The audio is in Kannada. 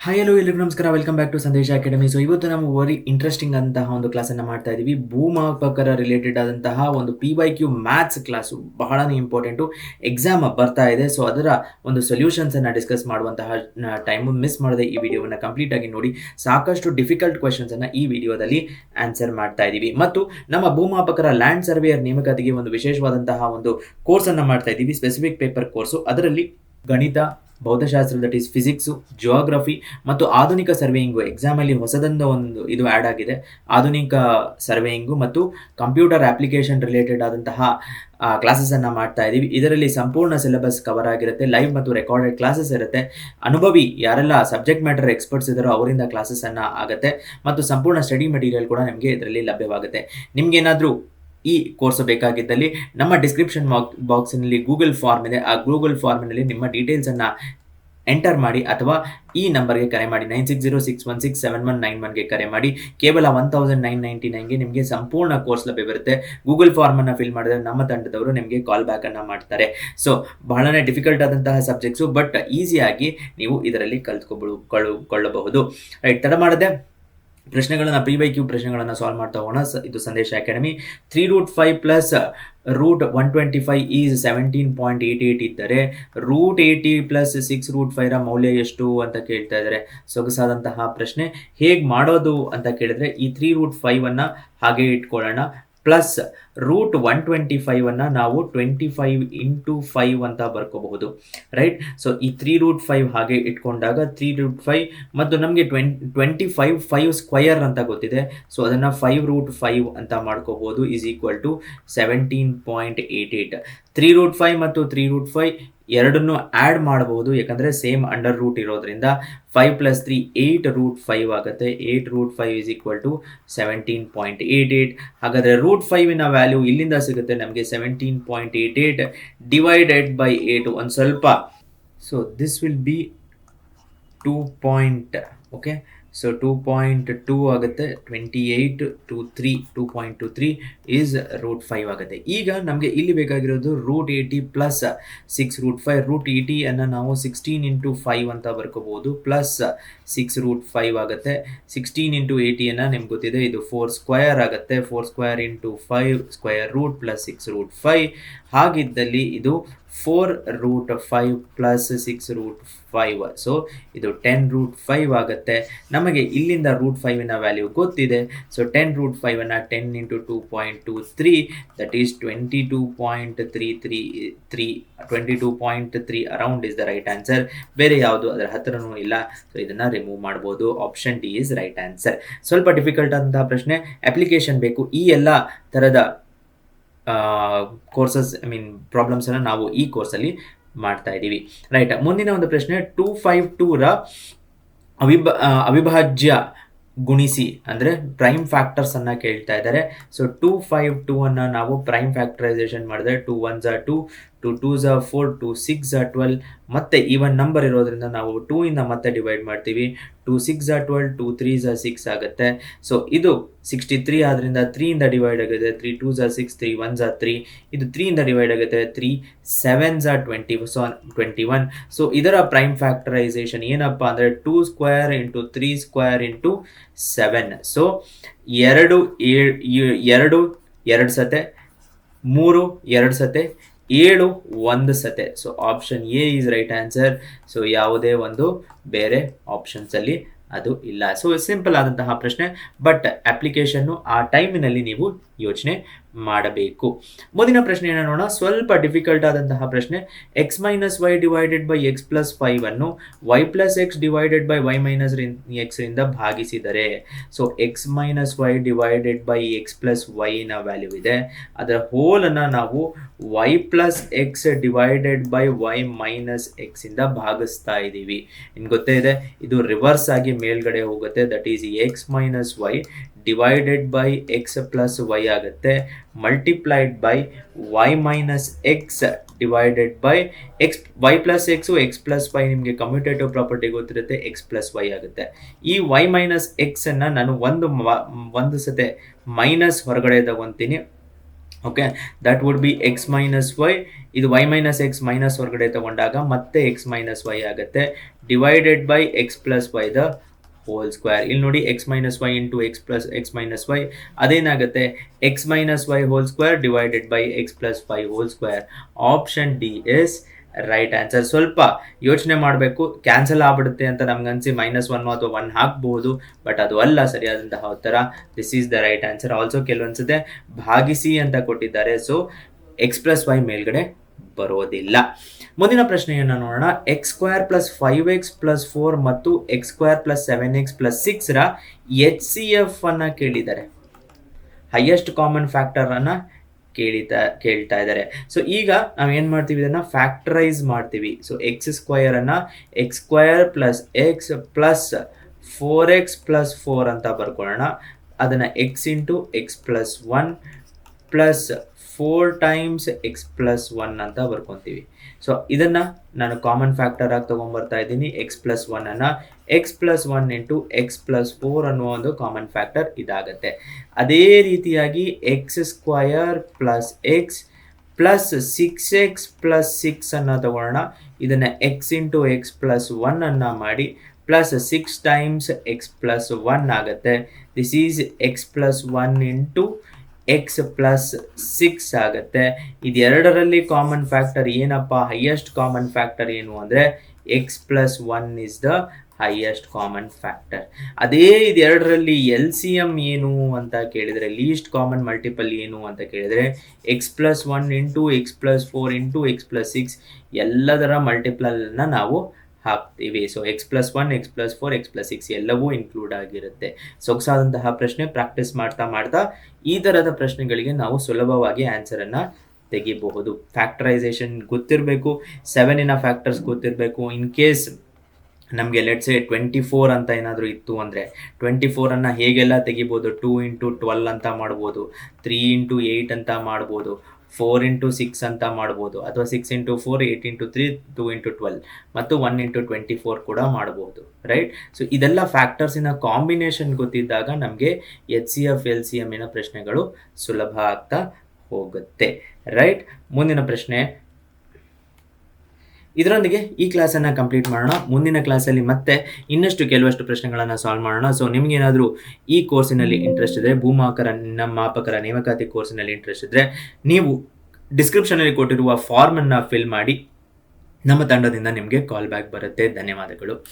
ಹಾಯ್ ಹಲೋ ಎಲ್ರಿಗೂ ನಮಸ್ಕಾರ, ವೆಲ್ಕಮ್ ಬ್ಯಾಕ್ ಟು ಸಂದೇಶ ಅಕಾಡೆಮಿ. ಸೊ ಇವತ್ತು ನಾವು ವೆರಿ ಇಂಟ್ರೆಸ್ಟಿಂಗ್ ಅಂತಹ ಒಂದು ಕ್ಲಾಸನ್ನು ಮಾಡ್ತಾ ಇದ್ದೀವಿ. ಭೂಮಾಪಕರ ರಿಲೇಟೆಡ್ ಆದಂತಹ ಒಂದು PYQ ಮ್ಯಾಥ್ಸ್ ಕ್ಲಾಸು ಬಹಳನೇ ಇಂಪಾರ್ಟೆಂಟು. ಎಕ್ಸಾಮ್ ಬರ್ತಾ ಇದೆ, ಸೊ ಅದರ ಒಂದು ಸೊಲ್ಯೂಷನ್ಸನ್ನು ಡಿಸ್ಕಸ್ ಮಾಡುವಂತಹ ಟೈಮು ಮಿಸ್ ಮಾಡದೆ ಈ ವಿಡಿಯೋವನ್ನು ಕಂಪ್ಲೀಟ್ ಆಗಿ ನೋಡಿ. ಸಾಕಷ್ಟು ಡಿಫಿಕಲ್ಟ್ ಕ್ವೆಶನ್ಸನ್ನು ಈ ವಿಡಿಯೋದಲ್ಲಿ ಆನ್ಸರ್ ಮಾಡ್ತಾ ಇದ್ದೀವಿ. ಮತ್ತು ನಮ್ಮ ಭೂಮಾಪಕರ ಲ್ಯಾಂಡ್ ಸರ್ವೇಯರ್ ನೇಮಕಾತಿಗೆ ಒಂದು ವಿಶೇಷವಾದಂತಹ ಒಂದು ಕೋರ್ಸನ್ನು ಮಾಡ್ತಾ ಇದ್ದೀವಿ, ಸ್ಪೆಸಿಫಿಕ್ ಪೇಪರ್ ಕೋರ್ಸು. ಅದರಲ್ಲಿ ಗಣಿತ, ಭೌತಶಾಸ್ತ್ರ, ದಟ್ ಈಸ್ ಫಿಸಿಕ್ಸು, ಜಿಯೋಗ್ರಫಿ ಮತ್ತು ಆಧುನಿಕ ಸರ್ವೇಯಿಂಗು ಎಕ್ಸಾಮಲ್ಲಿ ಹೊಸದೊಂದು ಒಂದು ಇದು ಆ್ಯಡ್ ಆಗಿದೆ. ಆಧುನಿಕ ಸರ್ವೇಯಿಂಗು ಮತ್ತು ಕಂಪ್ಯೂಟರ್ ಅಪ್ಲಿಕೇಶನ್ ರಿಲೇಟೆಡ್ ಆದಂತಹ ಕ್ಲಾಸಸನ್ನು ಮಾಡ್ತಾ ಇದ್ದೀವಿ. ಇದರಲ್ಲಿ ಸಂಪೂರ್ಣ ಸಿಲೆಬಸ್ ಕವರ್ ಆಗಿರುತ್ತೆ, ಲೈವ್ ಮತ್ತು ರೆಕಾರ್ಡೆಡ್ ಕ್ಲಾಸಸ್ ಇರುತ್ತೆ. ಅನುಭವಿ ಯಾರೆಲ್ಲ ಸಬ್ಜೆಕ್ಟ್ ಮ್ಯಾಟರ್ ಎಕ್ಸ್ಪರ್ಟ್ಸ್ ಇದ್ದಾರೋ ಅವರಿಂದ ಕ್ಲಾಸಸನ್ನು ಆಗುತ್ತೆ ಮತ್ತು ಸಂಪೂರ್ಣ ಸ್ಟಡಿ ಮೆಟೀರಿಯಲ್ ಕೂಡ ನಿಮಗೆ ಇದರಲ್ಲಿ ಲಭ್ಯವಾಗುತ್ತೆ. ನಿಮಗೇನಾದರೂ ಈ ಕೋರ್ಸ್ ಬೇಕಾಗಿದ್ದಲ್ಲಿ ನಮ್ಮ ಡಿಸ್ಕ್ರಿಪ್ಷನ್ ಬಾಕ್ಸಿನಲ್ಲಿ ಗೂಗಲ್ ಫಾರ್ಮ್ ಇದೆ. ಆ ಗೂಗಲ್ ಫಾರ್ಮಿನಲ್ಲಿ ನಿಮ್ಮ ಡೀಟೇಲ್ಸನ್ನು ಎಂಟರ್ ಮಾಡಿ ಅಥವಾ ಈ ನಂಬರ್ಗೆ ಕರೆ ಮಾಡಿ, 9606167191ಗೆ ಕರೆ ಮಾಡಿ. ಕೇವಲ 1999ಗೆ ನಿಮಗೆ ಸಂಪೂರ್ಣ ಕೋರ್ಸ್ ಲಭ್ಯವಿರುತ್ತೆ. ಗೂಗಲ್ ಫಾರ್ಮನ್ನು ಫಿಲ್ ಮಾಡಿದ್ರೆ ನಮ್ಮ ತಂಡದವರು ನಿಮಗೆ ಕಾಲ್ ಬ್ಯಾಕನ್ನು ಮಾಡ್ತಾರೆ. ಸೊ ಬಹಳನೇ ಡಿಫಿಕಲ್ಟ್ ಆದಂತಹ ಸಬ್ಜೆಕ್ಟ್ಸು, ಬಟ್ ಈಸಿಯಾಗಿ ನೀವು ಇದರಲ್ಲಿ ಕಲ್ತ್ಕೊಳ್ಳಬಹುದು. ರೈಟ್, ತಡ ಮಾಡದೆ ಪ್ರಶ್ನೆಗಳನ್ನು PYQ ಪ್ರಶ್ನೆಗಳನ್ನು ಸಾಲ್ವ್ ಮಾಡ್ತಾ ಹೋಗೋಣ. ಇದು ಸಂದೇಶ ಅಕಾಡೆಮಿ. 3√5 ಪ್ಲಸ್ √125 ಈಸ್ 17.88 ಇದ್ದರೆ √80 ಪ್ಲಸ್ 6√5ರ ಮೌಲ್ಯ ಎಷ್ಟು ಅಂತ ಕೇಳ್ತಾ ಇದ್ದಾರೆ. ಸೊಗಸಾದಂತಹ ಪ್ರಶ್ನೆ. ಹೇಗೆ ಮಾಡೋದು ಅಂತ ಕೇಳಿದ್ರೆ, ಈ 3√5 ಹಾಗೆ ಇಟ್ಕೊಳ್ಳೋಣ, ಪ್ಲಸ್ √125 ನಾವು 25 ಇಂಟು 5 ಅಂತ ಬರ್ಕೋಬಹುದು. ರೈಟ್, ಸೊ ಈ 3√5 ಹಾಗೆ ಇಟ್ಕೊಂಡಾಗ 3√5 ಮತ್ತು ನಮಗೆ 25 5 ಸ್ಕ್ವಯರ್ ಅಂತ ಗೊತ್ತಿದೆ. ಸೊ ಅದನ್ನು 5√5 ಅಂತ ಮಾಡ್ಕೋಬಹುದು, ಈಸ್ ಈಕ್ವಲ್ ಟು 17.88. 3√5 ಮತ್ತು 3√5 ಎರಡನ್ನೂ ಆ್ಯಡ್ ಮಾಡಬಹುದು, ಯಾಕಂದರೆ ಸೇಮ್ ಅಂಡರ್ ರೂಟ್ ಇರೋದ್ರಿಂದ. 5 + 3 8√5 ಆಗುತ್ತೆ. 8√5 ಈಸ್ ಈಕ್ವಲ್ ಟು 17.88. ಹಾಗಾದರೆ √5ನ ವ್ಯಾಲ್ಯೂ ಇಲ್ಲಿಂದ ಸಿಗುತ್ತೆ ನಮಗೆ 17.88 ಡಿವೈಡೆಡ್ ಬೈ 8. ಒಂದು ಸ್ವಲ್ಪ, so this will be 2. Okay, so 2.2 ಆಗುತ್ತೆ. 28 to 3 2.23 ಈಸ್ √5 ಆಗುತ್ತೆ. ಈಗ ನಮಗೆ ಇಲ್ಲಿ ಬೇಕಾಗಿರೋದು √80 ಪ್ಲಸ್ 6√5. √80 ನಾವು 16 ಇಂಟು 5 ಅಂತ ಬರ್ಕೋಬಹುದು, ಪ್ಲಸ್ 6√5 ಆಗುತ್ತೆ. 16 ಇಂಟು 80 ನಿಮ್ಗೆ ಗೊತ್ತಿದೆ, ಇದು 4 ಸ್ಕ್ವಯರ್ ಆಗುತ್ತೆ. 4 square into 5 square root plus 6√5. ಹಾಗಿದ್ದಲ್ಲಿ ಇದು 4√5 ಪ್ಲಸ್ 6√5. ಸೊ ಇದು 10√5 ಆಗುತ್ತೆ. ನಮಗೆ ಇಲ್ಲಿಂದ √5ನ ವ್ಯಾಲ್ಯೂ ಗೊತ್ತಿದೆ. So 10√5 10 into 2.23 that is 22.333 22.3 around is the right answer. ಬೇರೆ ಯಾವುದು ಅದರ ಹತ್ತಿರನೂ ಇಲ್ಲ, ಸೊ ಇದನ್ನು ರಿಮೂವ್ ಮಾಡ್ಬೋದು. Option D is right answer. ಸ್ವಲ್ಪ ಡಿಫಿಕಲ್ಟ್ ಆದಂತಹ ಪ್ರಶ್ನೆ, ಅಪ್ಲಿಕೇಶನ್ ಬೇಕು. ಈ ಎಲ್ಲ ಥರದ ಕೋರ್ಸಸ್ ಪ್ರಾಬ್ಲಮ್ಸನ್ನು ನಾವು ಈ ಕೋರ್ಸಲ್ಲಿ ಮಾಡ್ತಾ ಇದ್ದೀವಿ. ರೈಟ್, ಮುಂದಿನ ಒಂದು ಪ್ರಶ್ನೆ, 252ರ ಅವಿಭಾಜ್ಯ ಗುಣಿಸಿ ಅಂದರೆ ಪ್ರೈಮ್ ಫ್ಯಾಕ್ಟರ್ಸನ್ನು ಕೇಳ್ತಾ ಇದ್ದಾರೆ. ಸೊ 252 ನಾವು ಪ್ರೈಮ್ ಫ್ಯಾಕ್ಟರೈಸೇಷನ್ ಮಾಡಿದ್ರೆ 2 1s are 2, 2 2s are 4, 2 6s are 12. ಮತ್ತೆ ಈವನ್ ನಂಬರ್ ಇರೋದ್ರಿಂದ ನಾವು 2 ಇಂದ ಮತ್ತೆ ಡಿವೈಡ್ ಮಾಡ್ತೀವಿ. 2 6s are 12, 2 3s are 6 ಆಗುತ್ತೆ. ಸೊ ಇದು 63 ಆದ್ರಿಂದ 3 ಇಂದ ಡಿವೈಡ್ ಆಗುತ್ತೆ. 3 2s are 6, 3 1s are 3. ಇದು 3 ಇಂದ ಡಿವೈಡ್ ಆಗುತ್ತೆ. 3 7s are 21. ಸೊ ಇದರ ಪ್ರೈಮ್ ಫ್ಯಾಕ್ಟರೈಸೇಷನ್ ಏನಪ್ಪ ಅಂದರೆ 2 square into 3 square into 7. So 2 2 ಸತೆ, 3 2 ಸತೆ, 7 1 ಸತೆ. So option A is right answer. So ಯಾವುದೇ ಒಂದು ಬೇರೆ ಆಪ್ಷನ್ಸಲ್ಲಿ ಅದು ಇಲ್ಲ. ಸೊ ಸಿಂಪಲ್ ಆದಂತಹ ಪ್ರಶ್ನೆ, ಬಟ್ ಅಪ್ಲಿಕೇಶನ್ನು ಆ ಟೈಮಿನಲ್ಲಿ ನೀವು ಯೋಚನೆ ಮಾಡಬೇಕು. ಮುಂದಿನ ಪ್ರಶ್ನೆಯನ್ನು ನೋಡೋಣ, ಸ್ವಲ್ಪ ಡಿಫಿಕಲ್ಟ್ ಆದಂತಹ ಪ್ರಶ್ನೆ. x - y divided by x + 5 y + x divided by y - x ರಿಂದ ಭಾಗಿಸಿದರೆ. So x - y divided by x + y ನ ವ್ಯಾಲ್ಯೂ ಇದೆ, ಅದರ ಹೋಲನ್ನು ನಾವು y + x divided by y - x ಇಂದ ಭಾಗಿಸ್ತಾ ಇದ್ದೀವಿ. ನಿಮ್ಗೆ ಗೊತ್ತೇ ಇದೆ, ಇದು ರಿವರ್ಸ್ ಆಗಿ ಮೇಲ್ಗಡೆ ಹೋಗುತ್ತೆ. That is x - y divided by x + y ಆಗುತ್ತೆ, multiplied by y - x divided by x. y + x x + y ನಿಮಗೆ ಕಮ್ಯುಟೇಟಿವ್ ಪ್ರಾಪರ್ಟಿ ಗೊತ್ತಿರುತ್ತೆ, x + y ಆಗುತ್ತೆ. ಈ y - x ಅನ್ನು ನಾನು ಒಂದು ಸತೆ ಮೈನಸ್ ಹೊರಗಡೆ ತಗೊತೀನಿ. Okay, that would be X minus Y. ಇದು ವೈ ಮೈನಸ್ ಎಕ್ಸ್ ಮೈನಸ್ ಹೊರಗಡೆ ತಗೊಂಡಾಗ ಮತ್ತೆ ಎಕ್ಸ್ ಮೈನಸ್ ವೈ ಆಗುತ್ತೆ, divided by X plus Y the whole square. ಇಲ್ಲಿ ನೋಡಿ X minus Y into X plus X minus Y, ಅದೇನಾಗುತ್ತೆ X minus Y whole square divided by X plus Y whole square. Option D is right answer. ಸ್ವಲ್ಪ ಯೋಚನೆ ಮಾಡಬೇಕು, ಕ್ಯಾನ್ಸಲ್ ಆಗ್ಬಿಡುತ್ತೆ ಅಂತ ನಮ್ಗನ್ಸಿ -1 ಅಥವಾ 1 ಹಾಕ್ಬಹುದು, ಬಟ್ ಅದು ಅಲ್ಲ ಸರಿಯಾದಂತಹ ಉತ್ತರ. This is the right answer. Also ಕೆಲವೊಂದ್ಸತೆ ಭಾಗಿಸಿ ಅಂತ ಕೊಟ್ಟಿದ್ದಾರೆ, ಸೊ ಎಕ್ಸ್ ಪ್ಲಸ್ ವೈ ಮೇಲ್ಗಡೆ ಬರೋದಿಲ್ಲ. ಮುಂದಿನ ಪ್ರಶ್ನೆಯನ್ನು ನೋಡೋಣ. X square plus 5x plus 4 ಮತ್ತು X square plus 7x plus 6 ರ HCF ಅನ್ನ ಕೇಳಿದ್ದಾರೆ. ಹೈಯೆಸ್ಟ್ ಕಾಮನ್ ಫ್ಯಾಕ್ಟರ್ ಅನ್ನ ಕೇಳ್ತಾ ಇದ್ದಾರೆ. ಸೊ ಈಗ ನಾವು ಏನು ಮಾಡ್ತೀವಿ, ಇದನ್ನ ಫ್ಯಾಕ್ಟರೈಸ್ ಮಾಡ್ತೀವಿ. ಸೊ ಎಕ್ಸ್ ಸ್ಕ್ವಯರ್ ಅನ್ನ X square plus X plus 4x plus 4 ಅಂತ ಬರ್ಕೊಳ್ಳೋಣ. ಅದನ್ನ X into X plus 1 plus 4 times X plus 1 ಅಂತ ಬರ್ಕೊತೀವಿ. ಸೊ ಇದನ್ನ ನಾನು ಕಾಮನ್ ಫ್ಯಾಕ್ಟರ್ ಆಗಿ ತಗೊಂಡ್ಬರ್ತಾ ಇದ್ದೀನಿ. ಎಕ್ಸ್ ಪ್ಲಸ್ 1 ಅನ್ನ X plus 1 into X plus 4 ಅನ್ನುವ ಒಂದು ಕಾಮನ್ ಫ್ಯಾಕ್ಟರ್ ಇದಾಗುತ್ತೆ. ಅದೇ ರೀತಿಯಾಗಿ X square plus X plus 6x plus 6 ಅನ್ನ ತಗೊಳ್ಳೋಣ. ಇದನ್ನ ಎಕ್ಸ್ ಇಂಟು ಎಕ್ಸ್ ಪ್ಲಸ್ 1 ಅನ್ನ ಮಾಡಿ ಪ್ಲಸ್ 6 ಟೈಮ್ಸ್ ಎಕ್ಸ್ ಪ್ಲಸ್ 1 ಆಗುತ್ತೆ. This is X plus 1 into X plus 6 ಆಗುತ್ತೆ. ಇದೆರಡರಲ್ಲಿ ಕಾಮನ್ ಫ್ಯಾಕ್ಟರ್ ಏನಪ್ಪ, ಹೈಯೆಸ್ಟ್ ಕಾಮನ್ ಫ್ಯಾಕ್ಟರ್ ಏನು ಅಂದರೆ X plus 1 is the highest common factor. ಅದೇ ಇದೆರಡರಲ್ಲಿ ಎಲ್ ಸಿ ಎಮ್ ಏನು ಅಂತ ಕೇಳಿದರೆ, ಲೀಸ್ಟ್ ಕಾಮನ್ ಮಲ್ಟಿಪಲ್ ಏನು ಅಂತ ಕೇಳಿದರೆ X plus 1 into X plus 4 into X plus 6 ಎಲ್ಲದರ ಮಲ್ಟಿಪಲನ್ನು ನಾವು ಹಾಕ್ತೀವಿ. So X plus 1 X plus 4 X plus 6 ಎಲ್ಲವೂ ಇನ್ಕ್ಲೂಡ್ ಆಗಿರುತ್ತೆ. ಸೊಗಸಾದಂತಹ ಪ್ರಶ್ನೆ. ಪ್ರಾಕ್ಟೀಸ್ ಮಾಡ್ತಾ ಮಾಡ್ತಾ ಈ ಥರದ ಪ್ರಶ್ನೆಗಳಿಗೆ ನಾವು ಸುಲಭವಾಗಿ ಆನ್ಸರನ್ನು ತೆಗಿಬಹುದು. ಫ್ಯಾಕ್ಟರೈಸೇಷನ್ ಗೊತ್ತಿರಬೇಕು, 7 ಫ್ಯಾಕ್ಟರ್ಸ್ ಗೊತ್ತಿರಬೇಕು. ಇನ್ ಕೇಸ್ ನಮಗೆ ಲೆಟ್ಸ್ ಸೇ 24 ಅಂತ ಏನಾದರೂ ಇತ್ತು ಅಂದರೆ 24 ಹೇಗೆಲ್ಲ ತೆಗಿಬೋದು, 2 ಇಂಟು 12 ಅಂತ ಮಾಡ್ಬೋದು, 3 ಇಂಟು 8 ಅಂತ ಮಾಡ್ಬೋದು, 4 ಇಂಟು 6 ಅಂತ ಮಾಡ್ಬೋದು, ಅಥವಾ 6 ಇಂಟು 4 8 ಇಂಟು 3 2 ಇಂಟು 12 ಮತ್ತು 1 ಇಂಟು 24 ಕೂಡ ಮಾಡ್ಬೋದು, ರೈಟ್. ಸೊ ಇದೆಲ್ಲ ಫ್ಯಾಕ್ಟರ್ಸಿನ ಕಾಂಬಿನೇಷನ್ ಗೊತ್ತಿದ್ದಾಗ ನಮಗೆ HCF LCM ಪ್ರಶ್ನೆಗಳು ಸುಲಭ ಆಗ್ತಾ ಹೋಗುತ್ತೆ, ರೈಟ್. ಮುಂದಿನ ಪ್ರಶ್ನೆ. ಇದರೊಂದಿಗೆ ಈ ಕ್ಲಾಸನ್ನು ಕಂಪ್ಲೀಟ್ ಮಾಡೋಣ. ಮುಂದಿನ ಕ್ಲಾಸಲ್ಲಿ ಮತ್ತೆ ಇನ್ನಷ್ಟು ಕೆಲವಷ್ಟು ಪ್ರಶ್ನೆಗಳನ್ನು ಸಾಲ್ವ್ ಮಾಡೋಣ. ಸೊ ನಿಮಗೇನಾದರೂ ಈ ಕೋರ್ಸಿನಲ್ಲಿ ಇಂಟ್ರೆಸ್ಟ್ ಇದ್ದರೆ, ಮಾಪಕರ ನೇಮಕಾತಿ ಕೋರ್ಸಿನಲ್ಲಿ ಇಂಟ್ರೆಸ್ಟ್ ಇದ್ದರೆ, ನೀವು ಡಿಸ್ಕ್ರಿಪ್ಷನಲ್ಲಿ ಕೊಟ್ಟಿರುವ ಫಾರ್ಮನ್ನು ಫಿಲ್ ಮಾಡಿ ನಮ್ಮ ತಂಡದಿಂದ ನಿಮಗೆ ಕಾಲ್ ಬ್ಯಾಕ್ ಬರುತ್ತೆ. ಧನ್ಯವಾದಗಳು.